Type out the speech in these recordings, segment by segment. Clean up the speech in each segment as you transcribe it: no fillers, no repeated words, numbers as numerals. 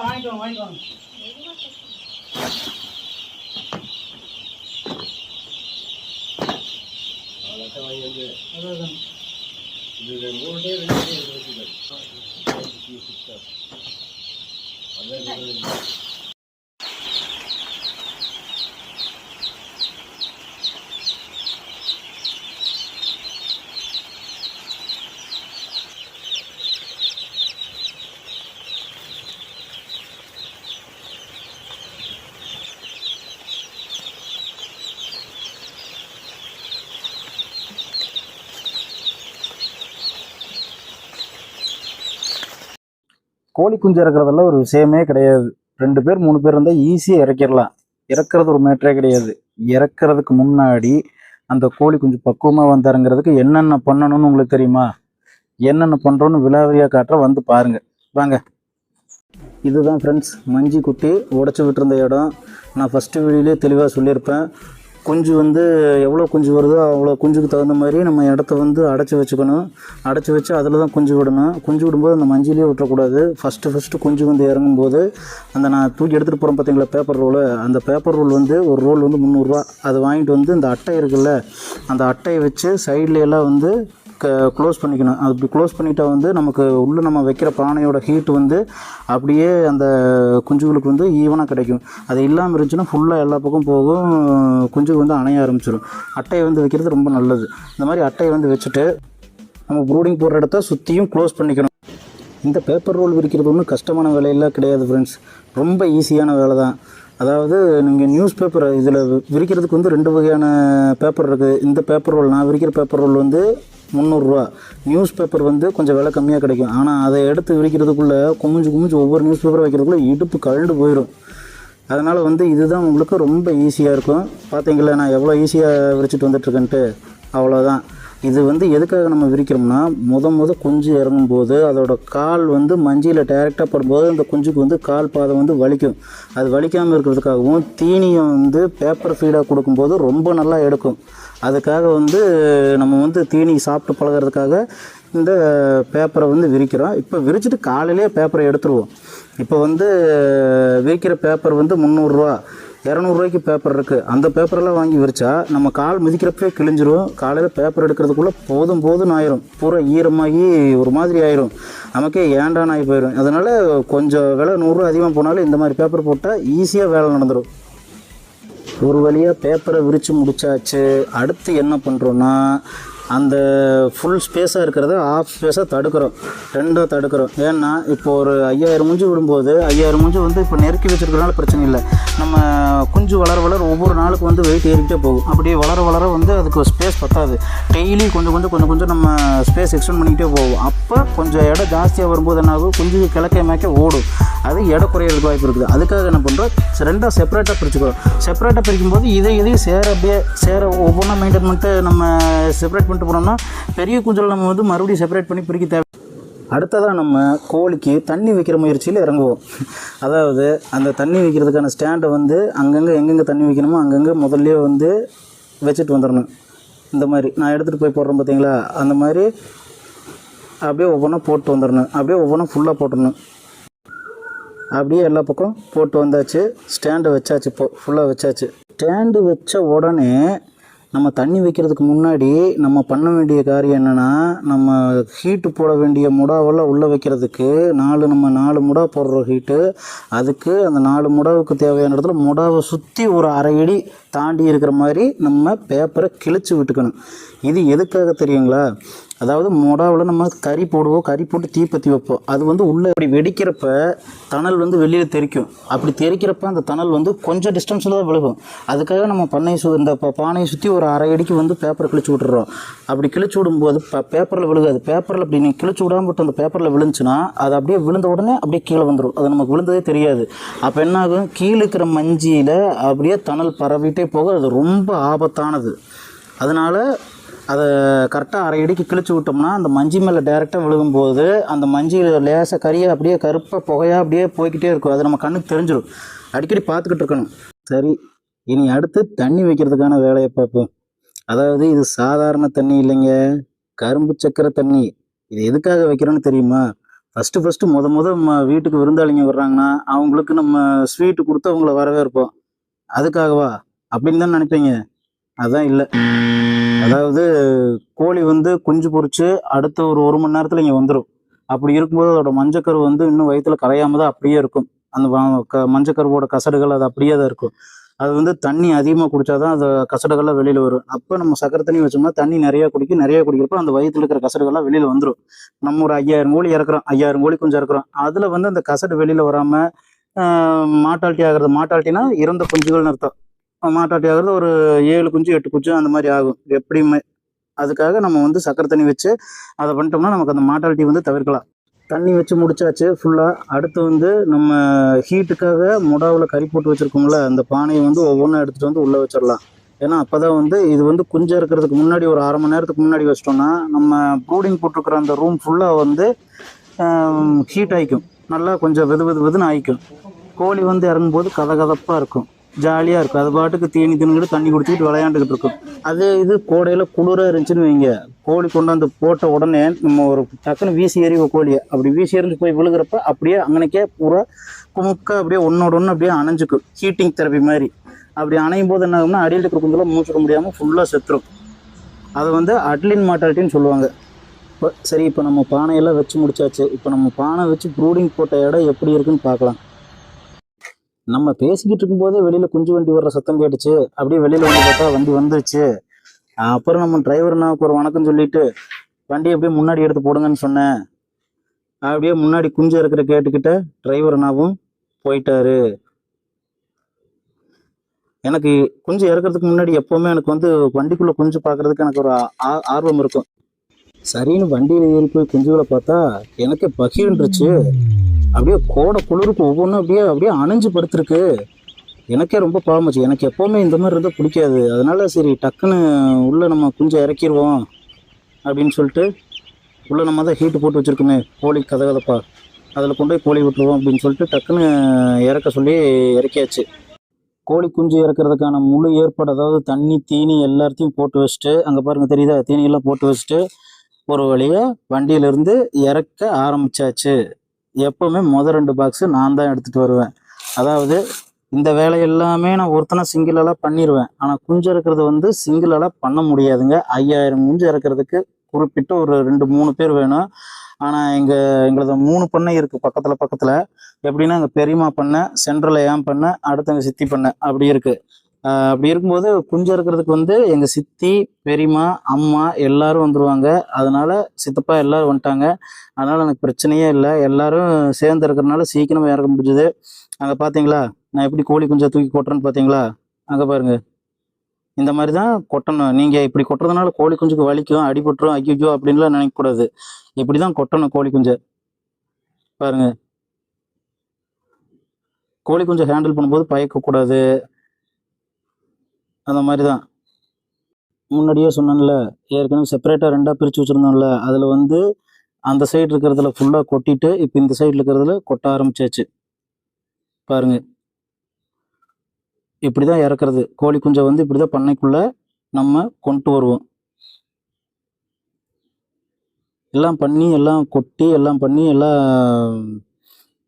வாங்கிக்கோங்க. கோழி குஞ்சு இறக்குறதெல்லாம் ஒரு விஷயமே கிடையாது. 2 பேர் 3 பேர் இருந்தால் ஈஸியாக இறக்கிடலாம். இறக்குறது ஒரு மேட்டரே கிடையாது. இறக்குறதுக்கு முன்னாடி அந்த கோழி குஞ்சு பக்குவமாக வந்து இறங்குறதுக்கு என்னென்ன பண்ணணும்னு உங்களுக்கு தெரியுமா? என்னென்ன பண்ணுறோன்னு விலாவரியாக காட்டுற வந்து பாருங்க வாங்க. இதுதான் ஃப்ரெண்ட்ஸ் மஞ்சி குட்டி உடச்சி விட்டுருந்த இடம். நான் ஃபஸ்ட்டு வீடியோலேயே தெளிவாக சொல்லியிருப்பேன். குஞ்சு வந்து எவ்வளோ குஞ்சு வருதோ அவ்வளோ குஞ்சுக்கு தகுந்த மாதிரி நம்ம இடத்த வந்து அடைச்சி வச்சுக்கணும். அடைச்சி வச்சு அதில் தான் குஞ்சு விடணும். குஞ்சு விடும்போது அந்த மஞ்சிலே விட்டுறக்கூடாது. ஃபஸ்ட்டு குஞ்சு வந்து இறங்கும்போது அந்த நான் தூக்கி எடுத்துகிட்டு போகிறேன் பார்த்தீங்களா பேப்பர் ரோலு, அந்த பேப்பர் ரோல் வந்து ஒரு ரோல் வந்து 300 ரூபா. அதை வாங்கிட்டு வந்து இந்த அட்டை இருக்குல்ல, அந்த அட்டையை வச்சு சைட்ல எல்லாம் வந்து க்ளோஸ் பண்ணிக்கணும். அப்படி க்ளோஸ் பண்ணிட்டா வந்து நமக்கு உள்ளே நம்ம வைக்கிற பானையோட ஹீட் வந்து அப்படியே அந்த குஞ்சுகளுக்கு வந்து ஈவனாக கிடைக்கும். அது இல்லாமல் இருந்துச்சுன்னா ஃபுல்லாக எல்லா பக்கம் போகும், குஞ்சுக்கு வந்து அணைய ஆரம்பிச்சிடும். அட்டையை வந்து வைக்கிறது ரொம்ப நல்லது. இந்த மாதிரி அட்டையை வந்து வச்சுட்டு நம்ம ப்ரூடிங் போடுற இடத்த சுற்றியும் க்ளோஸ் பண்ணிக்கணும். இந்த பேப்பர் ரோல் விரிக்கிறது ஒன்றும் கஷ்டமான வேலையெல்லாம் கிடையாது ஃப்ரெண்ட்ஸ், ரொம்ப ஈஸியான வேலை தான். அதாவது நீங்கள் நியூஸ் பேப்பர் இதில் விரிக்கிறதுக்கு வந்து 2 வகையான பேப்பர் இருக்குது. இந்த பேப்பர் ரோல் நான் விரிக்கிற பேப்பர் ரோல் வந்து 300 ரூபா. நியூஸ் பேப்பர் வந்து கொஞ்சம் விலை கம்மியாக கிடைக்கும். ஆனால் அதை எடுத்து விரிக்கிறதுக்குள்ளே குமிஞ்சு ஒவ்வொரு நியூஸ் பேப்பரை வைக்கிறதுக்குள்ளே இடுப்பு கழண்டு போயிடும். அதனால் வந்து இதுதான் உங்களுக்கு ரொம்ப ஈஸியாக இருக்கும். பார்த்தீங்களா நான் எவ்வளோ ஈஸியாக விரிச்சிட்டு வந்துட்டுருக்கேன்ட்டு. அவ்வளோதான். இது வந்து எதுக்காக நம்ம விரிக்கிறோம்னா முத குஞ்சு இறங்கும்போது அதோட கால் வந்து மஞ்சியில் டைரெக்டாக படும்போது அந்த குஞ்சுக்கு வந்து கால் பாதம் வந்து வலிக்கும். அது வலிக்காமல் இருக்கிறதுக்காகவும் தீனியை வந்து பேப்பர் ஃபீடாக கொடுக்கும்போது ரொம்ப நல்லா எடுக்கும். அதுக்காக வந்து நம்ம வந்து தீனி சாப்பிட்டு பழகிறதுக்காக இந்த பேப்பரை வந்து விரிக்கிறோம். இப்போ விரிச்சிட்டு காலையிலே பேப்பரை எடுத்துருவோம். இப்போ வந்து விரிக்கிற பேப்பர் வந்து 300 ரூபா, 200 ரூபாய்க்கு பேப்பர் இருக்குது. அந்த பேப்பரெல்லாம் வாங்கி விரிச்சா நம்ம கால் மிதிக்கிறப்பே கிழிஞ்சிரும். காலையில் பேப்பர் எடுக்கிறதுக்குள்ளே போதும் ஆயிரும். பூரா ஈரமாகி ஒரு மாதிரி ஆயிரும். நமக்கே ஏண்டான்னு ஆகி போயிடும். அதனால் கொஞ்சம் விலை 100 ரூபா அதிகமாக போனாலும் இந்த மாதிரி பேப்பர் போட்டால் ஈஸியாக வேலை நடந்துடும். ஒரு வழியாக பேப்பரை விரித்து முடித்தாச்சு. அடுத்து என்ன பண்ணுறோன்னா அந்த ஃபுல் ஸ்பேஸாக இருக்கிறத ஆஃப் ஸ்பேஸாக தடுக்கிறோம். 2 தடுக்கிறோம். ஏன்னா இப்போ ஒரு 5000 குஞ்சு விடும்போது 5000 குஞ்சு வந்து இப்போ நெருக்கி வச்சுருக்கிறனால பிரச்சனை இல்லை. நம்ம குஞ்சு வளர ஒவ்வொரு நாளுக்கு வந்து வெயிட் ஏறிக்கிட்டே போகும். அப்படியே வளர வந்து அதுக்கு ஸ்பேஸ் பத்தாது. டெய்லி கொஞ்சம் நம்ம ஸ்பேஸ் எக்ஸ்டெண்ட் பண்ணிக்கிட்டே போகும். அப்போ கொஞ்சம் இடம் ஜாஸ்தியாக வரும்போது என்ன ஆகும், குஞ்சு கிழக்க மேய்க்க ஓடும். அது எடை குறையிறதுக்கு வாய்ப்பு இருக்குது. அதுக்காக என்ன பண்ணுறோம், 2 செப்பரேட்டாக பிரிச்சுக்கிறோம். செப்பரேட்டாக பிரிக்கும்போது இதையும் சேர ஒவ்வொன்றா மெயின்டைன் பண்ணிட்டு நம்ம செப்பரேட் பண்ணிட்டு போனோம்னா பெரிய குஞ்சில் நம்ம வந்து மறுபடியும் செப்பரேட் பண்ணி பிரிக்க தேவை. அடுத்ததாக நம்ம கோழிக்கு தண்ணி வைக்கிற முயற்சியில் இறங்குவோம். அதாவது அந்த தண்ணி வைக்கிறதுக்கான ஸ்டாண்டை வந்து எங்கெங்கே தண்ணி வைக்கணுமோ அங்கங்கே முதல்ல வந்து வச்சுட்டு வந்துடணும். இந்த மாதிரி நான் எடுத்துகிட்டு போய் போடுறேன் பார்த்தீங்களா, அந்த மாதிரி அப்படியே ஒவ்வொன்றா போட்டு வந்துடணும். அப்படியே ஒவ்வொன்றா ஃபுல்லாக போட்டுடணும். அப்படியே எல்லா பக்கம் போட்டு வந்தாச்சு. ஸ்டாண்டு வச்சாச்சு. இப்போ ஃபுல்லாக வச்சாச்சு. ஸ்டாண்டு வச்ச உடனே நம்ம தண்ணி வைக்கிறதுக்கு முன்னாடி நம்ம பண்ண வேண்டிய காரியம் என்னென்னா, நம்ம ஹீட்டு போட வேண்டிய முடாவெல்லாம் உள்ளே வைக்கிறதுக்கு 4 முடா போடுற ஹீட்டு. அதுக்கு அந்த 4 முடாவுக்கு தேவையான இடத்துல முடாவை சுற்றி ஒரு அரை அடி தாண்டி இருக்கிற மாதிரி நம்ம பேப்பரை கிழிச்சு விட்டுக்கணும். இது எதுக்காக தெரியுங்களா? அதாவது முடாவில் நம்ம கறி போடுவோம், கறி போட்டு தீப்பற்றி வைப்போம். அது வந்து உள்ளே அப்படி வெடிக்கிறப்ப தணல் வந்து வெளியில் தெரிக்கும். அப்படி தெரிக்கிறப்ப அந்த தணல் வந்து கொஞ்சம் டிஸ்டன்ஸில் தான் விழுகும். அதுக்காக நம்ம இந்த பானையை சுற்றி ஒரு அரை அடிக்கு வந்து பேப்பரை கிழிச்சு விட்டுறோம். அப்படி கிழிச்சு விடும்போது பேப்பரில் விழுகாது. பேப்பரில் அப்படி நீங்கள் கிழிச்சு விடாமல் விட்டு அந்த பேப்பரில் விழுந்துச்சுன்னா அது அப்படியே விழுந்த உடனே அப்படியே கீழே வந்துடும். அது நமக்கு விழுந்ததே தெரியாது. அப்போ என்ன ஆகும், கீழே இருக்கிற மஞ்சியில் அப்படியே தணல் பரவிட்டே போக அது ரொம்ப ஆபத்தானது. அதனால் அதை கரெக்டாக அரை அடிக்கு கிழிச்சு விட்டோம்னா அந்த மஞ்சி மேலே டைரெக்டாக விழுகும்போது அந்த மஞ்சியில் லேசாக கறியை அப்படியே கருப்பாக புகையாக அப்படியே போய்கிட்டே இருக்கும். அது நம்ம கண்ணுக்கு தெரிஞ்சிடும். அடிக்கடி பார்த்துக்கிட்டு இருக்கணும். சரி, இனி அடுத்து தண்ணி வைக்கிறதுக்கான வேலையை பார்ப்போம். அதாவது இது சாதாரண தண்ணி இல்லைங்க, கரும்பு சக்கரை தண்ணி. இது எதுக்காக வைக்கிறோன்னு தெரியுமா? ஃபர்ஸ்ட் வீட்டுக்கு விருந்தாளிங்க வர்றாங்கன்னா அவங்களுக்கு நம்ம ஸ்வீட்டு கொடுத்து அவங்கள வரவேற்போம். அதுக்காகவா அப்படின்னு தான் நினைப்பீங்க. அதான் இல்லை. அதாவது கோழி வந்து குஞ்சு பொரிச்சு அடுத்த ஒரு மணி நேரத்துல இங்க வந்துடும். அப்படி இருக்கும்போது அதோட மஞ்சக்கரு வந்து இன்னும் வயிற்றுல கரையாம தான் அப்படியே இருக்கும். அந்த மஞ்சக்கருவோட கசடுகள் அது அப்படியே தான் இருக்கும். அது வந்து தண்ணி அதிகமாக குடிச்சாதான் அந்த கசடுகள்லாம் வெளியில வரும். அப்போ நம்ம சக்கரை தண்ணி வச்சோம்னா தண்ணி நிறைய குடிக்கிறப்ப அந்த வயிற்றுல இருக்கிற கசடுகள்லாம் வெளியில வந்துடும். நம்ம ஒரு 5000 கோழி இறக்குறோம், 5000 கோழி கொஞ்சம் இறக்குறோம். அதுல வந்து அந்த கசடு வெளியில வராம மாட்டாலிட்டி ஆகுறது. மாட்டாலிட்டினா இறந்த குஞ்சுகள்னு அர்த்தம். மாட்டாலிட்டி ஆகுறது ஒரு 7 குஞ்சு 8 குஞ்சு அந்த மாதிரி ஆகும் எப்படியுமே. அதுக்காக நம்ம வந்து சக்கரை தண்ணி வச்சு அதை பண்ணிட்டோம்னா நமக்கு அந்த மாட்டாலிட்டி வந்து தவிர்க்கலாம். தண்ணி வச்சு முடிச்சாச்சு ஃபுல்லாக. அடுத்து வந்து நம்ம ஹீட்டுக்காக முடாவில் கறி போட்டு வச்சுருக்கோம்ல, அந்த பானையை வந்து ஒவ்வொன்றா எடுத்துகிட்டு வந்து உள்ளே வச்சிடலாம். ஏன்னா அப்போ தான் வந்து இது வந்து குஞ்சு இருக்கிறதுக்கு முன்னாடி ஒரு 1/2 மணி நேரத்துக்கு முன்னாடி வச்சிட்டோம்னா நம்ம ப்ரூடிங் போட்டிருக்கிற அந்த ரூம் ஃபுல்லாக வந்து ஹீட் ஆகிக்கும். நல்லா கொஞ்சம் வெதுன்னு ஆகிக்கும். கோழி வந்து இறங்கும்போது கதகதப்பாக இருக்கும், ஜாலியாக இருக்கும். அது பாட்டுக்கு தீனி தின்னுக்கிட்டு தண்ணி குடிச்சிக்கிட்டு விளையாண்டுக்கிட்டு இருக்கும். அது இது கோடையில் குளிராக இருந்துச்சுன்னு வைங்க, கோழி கொண்டாந்து போட்ட உடனே நம்ம ஒரு டக்குன்னு வீசி எறிவோம் கோழியை. அப்படி வீசி எறிஞ்சு போய் விழுகிறப்ப அப்படியே அங்கனைக்கே பூரா குமுக்கா அப்படியே ஒன்னோட ஒன்று அப்படியே அணைஞ்சிக்கும். ஹீட்டிங் தெரப்பி மாதிரி. அப்படி அணையும் போது என்ன ஆகும்னா அடியில் இருக்கிற குஞ்செல்லாம் மூச்சுக்க முடியாமல் ஃபுல்லாக செத்துரும். அதை வந்து அட்லின் மார்ட்டாலிட்டின்னு சொல்லுவாங்க. இப்போ நம்ம பானையெல்லாம் வச்சு முடிச்சாச்சு. இப்போ நம்ம பானை வச்சு ப்ரூடிங் போட்ட இடம் எப்படி இருக்குன்னு பார்க்கலாம். நம்ம பேசிக்கிட்டு இருக்கும்போதே வெளியில் குஞ்சு வண்டி வர்ற சத்தம் கேட்டுச்சு. அப்படியே வெளியில் வந்து பார்த்தா வண்டி வந்துருச்சு. அப்புறம் நம்ம டிரைவர்னாவுக்கு ஒரு வணக்கம் சொல்லிட்டு வண்டியை அப்படியே முன்னாடி எடுத்து போடுங்கன்னு சொன்னேன். அப்படியே முன்னாடி குஞ்சு இருக்கிற கேட்டுக்கிட்ட டிரைவர்னாவும் போயிட்டாரு. எனக்கு குஞ்சு இறக்கிறதுக்கு முன்னாடி எப்போவுமே எனக்கு வந்து வண்டிக்குள்ளே குஞ்சு பார்க்குறதுக்கு எனக்கு ஒரு ஆர்வம் இருக்கும். சரின்னு வண்டியில் ஏறி போய் குஞ்சுகளை பார்த்தா எனக்கு பகிர்ந்துருச்சு. அப்படியே கோடை குளிருக்கு ஒவ்வொன்றும் அப்படியே அணைஞ்சு படுத்துருக்கு. எனக்கே ரொம்ப பாவமாச்சு. எனக்கு எப்போவுமே இந்த மாதிரி இருந்தால் பிடிக்காது. அதனால சரி டக்குன்னு உள்ளே நம்ம குஞ்சை இறக்கிடுவோம் அப்படின்னு சொல்லிட்டு உள்ளே நம்ம தான் ஹீட்டு போட்டு வச்சுருக்கோமே கோழி கதகதப்பா, அதில் கொண்டு போய் கோழி விட்டுருவோம் அப்படின்னு சொல்லிட்டு டக்குன்னு இறக்க சொல்லி இறக்கியாச்சு. கோழி குஞ்சு இறக்கிறதுக்கான முழு ஏற்பாடு, அதாவது தண்ணி தீனி எல்லாத்தையும் போட்டு வச்சுட்டு, அங்கே பாருங்கள் தெரியுதா, தீனியெல்லாம் போட்டு வச்சுட்டு ஒரு வழியாக வண்டியிலேருந்து இறக்க ஆரம்பித்தாச்சு. எப்போவுமே முதல் 2 பாக்ஸு நான் தான் எடுத்துகிட்டு வருவேன். அதாவது இந்த வேலை எல்லாமே நான் ஒருத்தனை சிங்கிளாக பண்ணிடுவேன். ஆனால் குஞ்சு இறக்கிறது வந்து சிங்கிளாக பண்ண முடியாதுங்க. 5000 குஞ்சு இறக்கிறதுக்கு குறிப்பிட்ட ஒரு 2-3 பேர் வேணும். ஆனால் எங்களது 3 பண்ணை இருக்குது பக்கத்தில். எப்படின்னா எங்கள் பெரியம்மா பண்ணை, சென்ட்ரலில் ஏன் பண்ணை, அடுத்து எங்கள் சித்தி பண்ணை அப்படி இருக்குது. அப்படி இருக்கும்போது குஞ்சு இறக்கிறதுக்கு வந்து எங்கள் சித்தி, பெரியம்மா, அம்மா எல்லாரும் வந்துடுவாங்க. அதனால சித்தப்பா எல்லாரும் வந்துட்டாங்க. அதனால் எனக்கு பிரச்சனையே இல்லை. எல்லாரும் சேர்ந்து இருக்கிறதுனால சீக்கிரமாக இறக்க முடிஞ்சுது. அங்கே பார்த்தீங்களா நான் எப்படி கோழி குஞ்சை தூக்கி கொட்டுறேன்னு பார்த்தீங்களா? அங்கே பாருங்கள், இந்த மாதிரி தான் கொட்டணும். நீங்கள் இப்படி கொட்டுறதுனால கோழி குஞ்சுக்கு வலிக்கும், அடிபட்டுரும், ஐயோ அப்படின்லாம் நினைக்கக்கூடாது. இப்படி தான் கொட்டணும் கோழி குஞ்சை. பாருங்க, கோழி குஞ்சை ஹேண்டில் பண்ணும்போது பயக்கக்கூடாது. அந்த மாதிரி தான் முன்னாடியே சொன்னேன்ல, ஏற்கனவே செப்பரேட்டாக 2ஆக பிரித்து வச்சுருந்தோம்ல, அதில் வந்து அந்த சைடு இருக்கிறதுல ஃபுல்லாக கொட்டிட்டு இப்போ இந்த சைடில் இருக்கிறதுல கொட்ட ஆரம்பிச்சாச்சு. பாருங்க, இப்படி தான் இறக்குறது. கோழி குஞ்சை வந்து இப்படி தான் பண்ணைக்குள்ளே நம்ம கொண்டு வருவோம். எல்லாம் பண்ணி எல்லாம் கொட்டி எல்லாம் பண்ணி எல்லாம்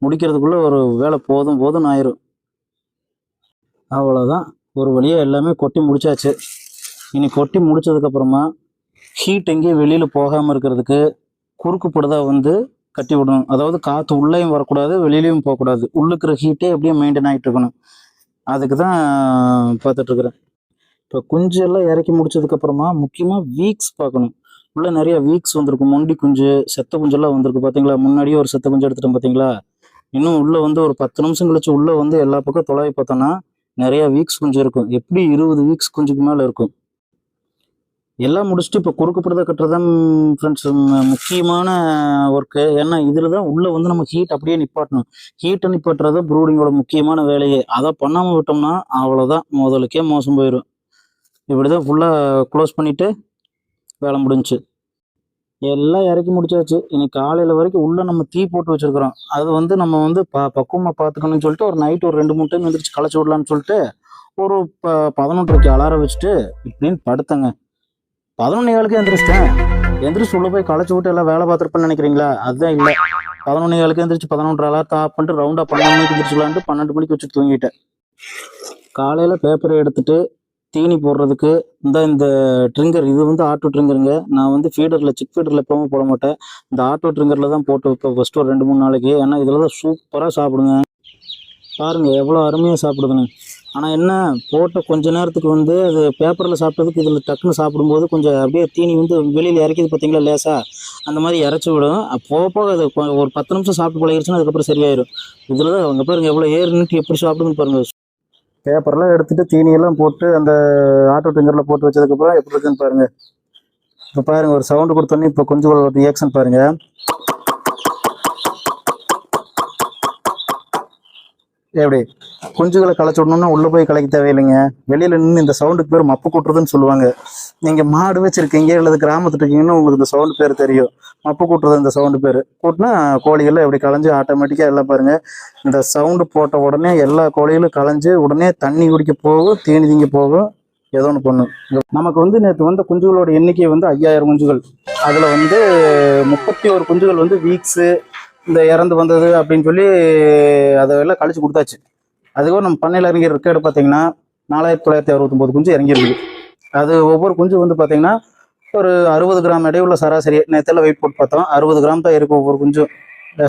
முடிக்கிறதுக்குள்ளே ஒரு வேலை போதும்னு ஆயிரும். அவ்வளோதான், ஒரு வழியாக எல்லாமே கொட்டி முடிச்சாச்சு. இனி கொட்டி முடிச்சதுக்கப்புறமா ஹீட் எங்கேயும் வெளியில் போகாமல் இருக்கிறதுக்கு குறுக்கு படுதா வந்து கட்டி விடணும். அதாவது காற்று உள்ளேயும் வரக்கூடாது, வெளியிலையும் போகக்கூடாது. உள்ளுக்கிற ஹீட்டே அப்படியே மெயின்டைன் ஆகிட்டு இருக்கணும். அதுக்கு தான் பார்த்துட்ருக்குறேன். இப்போ குஞ்சு எல்லாம் இறக்கி முடிச்சதுக்கப்புறமா முக்கியமாக வீக்ஸ் பார்க்கணும். உள்ளே நிறைய வீக்ஸ் வந்திருக்கும். மொண்டி குஞ்சு, செத்த குஞ்செல்லாம் வந்திருக்கு பார்த்தீங்களா? முன்னாடியே ஒரு செத்த குஞ்சு எடுத்துட்டோம் பார்த்தீங்களா? இன்னும் உள்ளே வந்து ஒரு 10 நிமிஷம் கழிச்சு உள்ளே வந்து எல்லா பக்கம் தொலைவி பார்த்தோன்னா நிறைய வீக்ஸ் குஞ்சு இருக்கும். எப்படி 20 வீக்ஸ் குஞ்சுக்கு மேலே இருக்கும். எல்லாம் முடிச்சுட்டு இப்போ குறுக்கு படுதா கட்டுறதான் ஃப்ரெண்ட்ஸ் முக்கியமான ஒர்க்கு. ஏன்னா இதில் தான் உள்ளே வந்து நம்ம ஹீட் அப்படியே நிப்பாட்டணும். ஹீட்டை நிப்பாட்டுறது ப்ரூடிங்கோட முக்கியமான வேலையே. அதை பண்ணாமல் விட்டோம்னா அவ்வளோதான், முதலுக்கே மோசம் போயிடும். இப்படி தான் ஃபுல்லாக க்ளோஸ் பண்ணிவிட்டு வேலை முடிஞ்சிச்சு. எல்லாம் இறக்கி முடிச்சாச்சு. இன்னைக்கு காலையில் வரைக்கும் உள்ளே நம்ம தீ போட்டு வச்சுருக்குறோம். அது வந்து நம்ம வந்து பக்குவமாக பார்த்துக்கணும்னு சொல்லிட்டு ஒரு நைட்டு ஒரு 2-3 டைம் எழுந்திரிச்சு களைச்சி விடலான்னு சொல்லிட்டு ஒரு 11:30க்கு அலாரம் வச்சுட்டு இப்படின்னு படுத்தங்க. 11:15க்கு எழுந்திரிச்சிட்டேன். எந்திரிச்சு உள்ள போய் களைச்சு விட்டு எல்லாம் வேலை பார்த்துருப்பேன்னு நினைக்கிறீங்களா? அதுதான் இல்லை. 11 எந்திரிச்சு 11 அலாரத்தை ஆஃப் பண்ணிட்டு ரவுண்டாக 12 மணிக்கு எந்திரிச்சுலான்ட்டு 12 மணிக்கு வச்சுட்டு தூங்கிட்டேன். காலையில் பேப்பரை எடுத்துட்டு தீனி போடுறதுக்கு இந்த ட்ரிங்கர், இது வந்து ஆட்டோ ட்ரிங்கருங்க. நான் வந்து ஃபீடரில் சிக் ஃபீடரில் எப்பவும் போட மாட்டேன். இந்த ஆட்டோ ட்ரிங்கரில் தான் போட்டு வைப்பேன் ஃபஸ்ட்டு ஒரு 2-3 நாளைக்கு. ஏன்னா இதில் தான் சூப்பராக சாப்பிடுங்க. பாருங்கள் எவ்வளோ அருமையாக சாப்பிடுதுன்னு. ஆனால் என்ன, போட்ட கொஞ்ச நேரத்துக்கு வந்து அது பேப்பரில் சாப்பிட்டதுக்கு இதில் டக்குன்னு சாப்பிடும்போது கொஞ்சம் அப்படியே தீனி வந்து வெளியில் இறக்கிது பார்த்தீங்களா லேசாக, அந்த மாதிரி இறச்சி விடும். போக போக அது ஒரு 10 நிமிஷம் சாப்பிட்டு பழகிருச்சுன்னா அதுக்கப்புறம் சரியாயிடும். இதில் தான் அவங்க பாருங்கள் எவ்வளோ ஏறுனுட்டு எப்படி சாப்பிடுதுன்னு பாருங்கள். பேப்பர்லாம் எடுத்துகிட்டு தீனியெல்லாம் போட்டு அந்த ஆட்டோ ட்ரிங்கரில் போட்டு வச்சதுக்கப்புறம் எப்படி இருக்குன்னு பாருங்கள். இப்போ பாருங்கள் ஒரு சவுண்டு கொடுத்தோன்னே இப்போ கொஞ்சம் ரியாக்ஷன் பாருங்கள். எப்படி குஞ்சுகளை களைச்சி விடணும்னா உள்ளே போய் கலைக்க தேவையில்லைங்க. வெளியில் நின்று இந்த சவுண்டுக்கு பேர் மப்பு கூட்டுறதுன்னு சொல்லுவாங்க. நீங்கள் மாடு வச்சுருக்கீங்க அல்லது கிராமத்துட்டு இருக்கீங்கன்னா உங்களுக்கு இந்த சவுண்டு பேர் தெரியும். மப்பு கூட்டுறது இந்த சவுண்டு பேர். கூட்டினா கோழிகள்லாம் எப்படி களைஞ்சு ஆட்டோமேட்டிக்காக எல்லாம் பாருங்கள். இந்த சவுண்டு போட்ட உடனே எல்லா கோழிகளும் களைஞ்சு உடனே தண்ணி குடிக்க போகும், தீனி திங்க போகும், ஏதோ ஒன்று பண்ணும். நமக்கு வந்து நேற்று வந்த குஞ்சுகளோட எண்ணிக்கை வந்து 5000 குஞ்சுகள். அதில் வந்து 31 குஞ்சுகள் வந்து வீக்ஸு இந்த இறந்து வந்தது அப்படின்னு சொல்லி அதெல்லாம் கழிச்சு கொடுத்தாச்சு. அதுக்கப்புறம் நம்ம பண்ணையில் இறங்கிற ரெக்கார்டு பார்த்தீங்கன்னா 4969 குஞ்சு இறங்கியிருக்குது. அது ஒவ்வொரு குஞ்சு வந்து பார்த்தீங்கன்னா ஒரு 60 கிராம் எடை உள்ள சராசரி. நேரத்தில் வெயிட் போட்டு பார்த்தோம், 60 கிராம் தான் இருக்கும் ஒவ்வொரு குஞ்சும்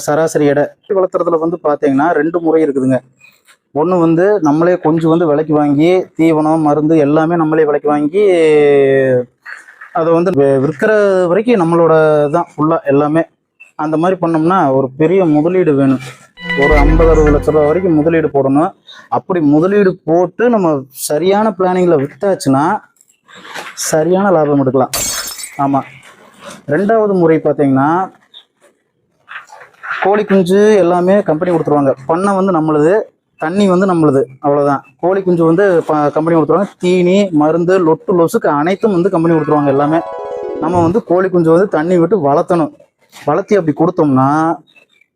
சராசரி எடை. வளர்த்துறதுல வந்து பார்த்தீங்கன்னா 2 முறை இருக்குதுங்க. ஒன்று வந்து நம்மளே கொஞ்சம் வந்து விலைக்கு வாங்கி தீவனம் மருந்து எல்லாமே நம்மளே விலைக்கு வாங்கி அதை வந்து விற்கிற வரைக்கும் நம்மளோட தான் ஃபுல்லாக எல்லாமே. அந்த மாதிரி பண்ணோம்னா ஒரு பெரிய முதலீடு வேணும். ஒரு 50-60 லட்ச ரூபா வரைக்கும் முதலீடு போடணும். அப்படி முதலீடு போட்டு நம்ம சரியான பிளானிங்கில் விற்றாச்சுன்னா சரியான லாபம் எடுக்கலாம். ஆமாம். 2வது முறை பார்த்தீங்கன்னா கோழி குஞ்சு எல்லாமே கம்பெனி கொடுத்துருவாங்க. பண்ணை வந்து நம்மளுது, தண்ணி வந்து நம்மளுது, அவ்வளோதான். கோழி குஞ்சு வந்து கம்பெனி கொடுத்துருவாங்க. தீனி மருந்து லொட்டு லொசுக்கு அனைத்தும் வந்து கம்பெனி கொடுத்துருவாங்க எல்லாமே. நம்ம வந்து கோழி குஞ்சு வந்து தண்ணி விட்டு வளர்த்தணும். வளர்த்தி அப்படி கொடுத்தோம்னா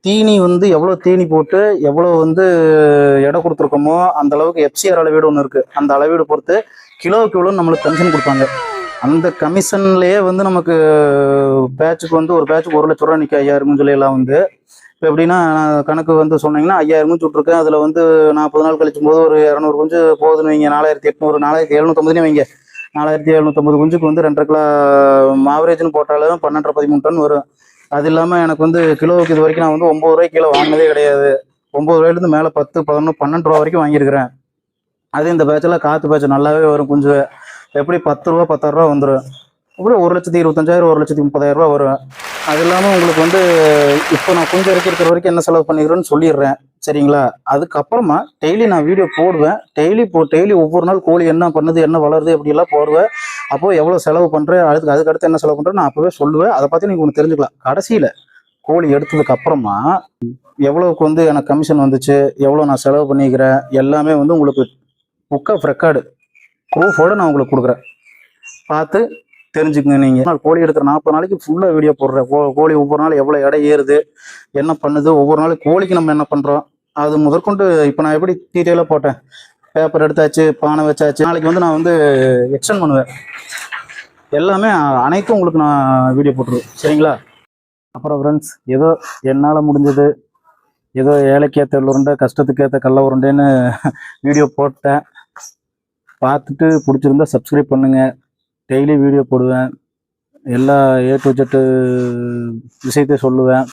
தீனி வந்து எவ்வளோ தீனி போட்டு எவ்வளோ வந்து எடை கொடுத்துருக்கோமோ அந்த அளவுக்கு எஃப்சிஆர் அளவீடு ஒன்று இருக்குது. அந்த அளவீடு பொறுத்து கிலோவுக்கு எவ்வளோ நம்மளுக்கு கமிஷன் கொடுப்பாங்க. அந்த கமிஷன்லேயே வந்து நமக்கு பேட்சுக்கு வந்து ஒரு பேட்சுக்கு 1 லட்ச ரூபா நிற்க 5000 குஞ்சுலாம் வந்து. இப்போ எப்படின்னா கணக்கு வந்து சொன்னீங்கன்னா 5000 குஞ்சு விட்ருக்கேன். அதில் வந்து 40 நாள் கழிச்சும் போது ஒரு 200 குஞ்சு போகுதுன்னு வைங்க. 4800 4750 வைங்க. 4750 குஞ்சுக்கு வந்து 2.5 கிலோ ஆவரேஜ்னு போட்டாலும் 12-13 டன் வரும். அது இல்லாமல் எனக்கு வந்து கிலோவுக்கு இது வரைக்கும் நான் வந்து 9 ரூபாய்க்கு கிலோ வாங்கினதே கிடையாது. 9 ரூபாயிலேருந்து மேலே 10, 11, 12 ரூபா வரைக்கும் வாங்கியிருக்கிறேன். அது இந்த பேட்செல்லாம் காற்று பேட்ச் நல்லாவே வரும். குஞ்சு எப்படி 10 ரூபா 16 ரூபா வந்துடும். அப்படி 1,25,000 1,30,000 வரும். அது இல்லாமல் உங்களுக்கு வந்து இப்போ நான் குஞ்சு இறக்கிற வரைக்கும் என்ன செலவு பண்ணிக்கிறேன்னு சொல்லிடுறேன், சரிங்களா? அதுக்கப்புறமா டெய்லி நான் வீடியோ போடுவேன். டெய்லி ஒவ்வொரு நாள் கோழி என்ன பண்ணுது, என்ன வளருது அப்படிலாம் போடுவேன். அப்போது எவ்வளோ செலவு பண்ணுறேன், அதுக்கடுத்து என்ன செலவு பண்ணுறேன் நான் அப்போவே சொல்லுவேன். அதை பார்த்து நீங்கள் ஒன்று தெரிஞ்சுக்கலாம். கடைசியில் கோழி எடுத்ததுக்கு அப்புறமா எவ்வளோக்கு வந்து எனக்கு கமிஷன் வந்துச்சு, எவ்வளோ நான் செலவு பண்ணிக்கிறேன், எல்லாமே வந்து உங்களுக்கு புக் ஆஃப் ரெக்கார்டு ப்ரூஃபோடு நான் உங்களுக்கு கொடுக்குறேன். பார்த்து தெரிஞ்சுக்குங்க. நீங்கள் கோழி எடுக்கிற 40 நாளைக்கு ஃபுல்லாக வீடியோ போடுறேன். கோழி ஒவ்வொரு நாள் எவ்வளோ எடை ஏறுது, என்ன பண்ணுது, ஒவ்வொரு நாளைக்கு கோழிக்கு நம்ம என்ன பண்ணுறோம், அது முதற்கொண்டு இப்போ நான் எப்படி டீட்டெயிலாக போட்டேன். பேப்பர் எடுத்தாச்சு, பானை வச்சாச்சு. நாளைக்கு வந்து நான் வந்து எக்ஸ்டெண்ட் பண்ணுவேன். எல்லாமே அனைத்தும் உங்களுக்கு நான் வீடியோ போட்டுருவேன், சரிங்களா? அப்புறம் ஃப்ரெண்ட்ஸ், ஏதோ என்னால் முடிஞ்சது, ஏதோ ஏழைக்கேற்ற உருண்டை கஷ்டத்துக்கேற்ற கல்ல உருண்டைன்னு வீடியோ போட்டேன். பார்த்துட்டு பிடிச்சிருந்தா சப்ஸ்கிரைப் பண்ணுங்கள். டெய்லி வீடியோ போடுவேன். எல்லா A to Z விஷயத்தையும் சொல்லுவேன்.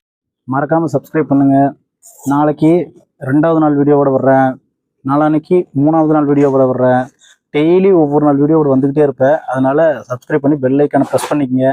மறக்காமல் சப்ஸ்கிரைப் பண்ணுங்கள். நாளைக்கு 2வது நாள் வீடியோவோட வர்றேன். நாளான்னைக்கு 3வது நாள் வீடியோவோட வர்றேன். டெய்லி ஒவ்வொரு நாள் வீடியோவோட வந்துக்கிட்டே இருப்பேன். அதனால் சப்ஸ்கிரைப் பண்ணி பெல் ஐக்கானை ப்ரெஸ் பண்ணிக்கங்க.